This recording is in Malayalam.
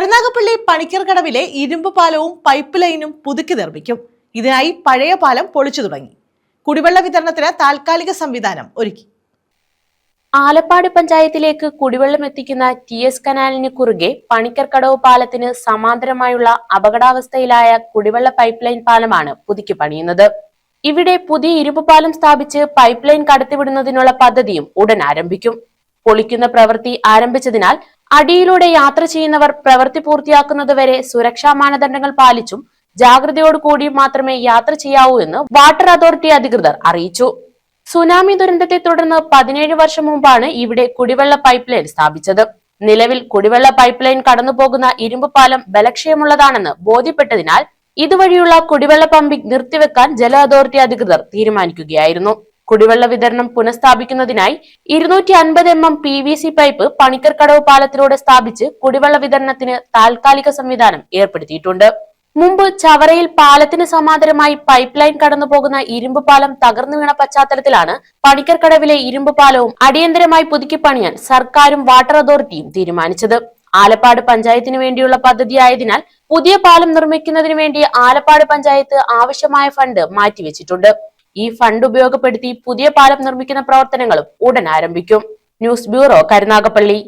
കരുനാഗപ്പള്ളി പണിക്കർകടവിലെ ഇരുമ്പ് പാലവും പൈപ്പ് ലൈനും പുതുക്കി നിർമ്മിക്കും. ഇതിനായി പഴയ പാലം പൊളിച്ചു തുടങ്ങി. കുടിവെള്ള വിതരണത്തിന് താൽക്കാലിക സംവിധാനം ഒരുക്കി. ആലപ്പാട് പഞ്ചായത്തിലേക്ക് കുടിവെള്ളം എത്തിക്കുന്ന TS കനാലിന് കുറുകെ പണിക്കർകടവ് പാലത്തിന് സമാന്തരമായുള്ള അപകടാവസ്ഥയിലായ കുടിവെള്ള പൈപ്പ് ലൈൻ പാലമാണ് പുതുക്കി പണിയുന്നത്. ഇവിടെ പുതിയ ഇരുമ്പ് പാലം സ്ഥാപിച്ച് പൈപ്പ് ലൈൻ കടത്തിവിടുന്നതിനുള്ള പദ്ധതിയും ഉടൻ ആരംഭിക്കും. പൊളിക്കുന്ന പ്രവൃത്തി ആരംഭിച്ചതിനാൽ അടിയിലൂടെ യാത്ര ചെയ്യുന്നവർ പ്രവൃത്തി പൂർത്തിയാക്കുന്നതുവരെ സുരക്ഷാ മാനദണ്ഡങ്ങൾ പാലിച്ചും ജാഗ്രതയോടുകൂടിയും മാത്രമേ യാത്ര ചെയ്യാവൂ എന്ന് വാട്ടർ അതോറിറ്റി അധികൃതർ അറിയിച്ചു. സുനാമി ദുരന്തത്തെ തുടർന്ന് 17 വർഷം മുമ്പാണ് ഇവിടെ കുടിവെള്ള പൈപ്പ് ലൈൻ സ്ഥാപിച്ചത്. നിലവിൽ കുടിവെള്ള പൈപ്പ് ലൈൻ കടന്നുപോകുന്ന ഇരുമ്പ് പാലം ബലക്ഷയമുള്ളതാണെന്ന് ബോധ്യപ്പെട്ടതിനാൽ ഇതുവഴിയുള്ള കുടിവെള്ള പമ്പിംഗ് നിർത്തിവെക്കാൻ ജല അതോറിറ്റി അധികൃതർ തീരുമാനിക്കുകയായിരുന്നു. കുടിവെള്ള വിതരണം പുനഃസ്ഥാപിക്കുന്നതിനായി 250 mm PVC പൈപ്പ് പണിക്കർകടവ് പാലത്തിലൂടെ സ്ഥാപിച്ച് കുടിവെള്ള വിതരണത്തിന് താൽക്കാലിക സംവിധാനം ഏർപ്പെടുത്തിയിട്ടുണ്ട്. മുമ്പ് ചവറയിൽ പാലത്തിന് സമാന്തരമായി പൈപ്പ് ലൈൻ കടന്നുപോകുന്ന ഇരുമ്പ് പാലം തകർന്നു വീണ പശ്ചാത്തലത്തിലാണ് പണിക്കർകടവിലെ ഇരുമ്പ് പാലവും അടിയന്തരമായി പുതുക്കി പണിയാൻ സർക്കാരും വാട്ടർ അതോറിറ്റിയും തീരുമാനിച്ചത്. ആലപ്പാട് പഞ്ചായത്തിന് വേണ്ടിയുള്ള പദ്ധതിയായതിനാൽ പുതിയ പാലം നിർമ്മിക്കുന്നതിന് വേണ്ടി ആലപ്പാട് പഞ്ചായത്ത് ആവശ്യമായ ഫണ്ട് മാറ്റിവെച്ചിട്ടുണ്ട്. ഈ ഫണ്ട് ഉപയോഗപ്പെടുത്തി പുതിയ പാലം നിർമ്മിക്കുന്ന പ്രവർത്തനങ്ങളും ഉടൻ ആരംഭിക്കും. News bureau, Karunagappally.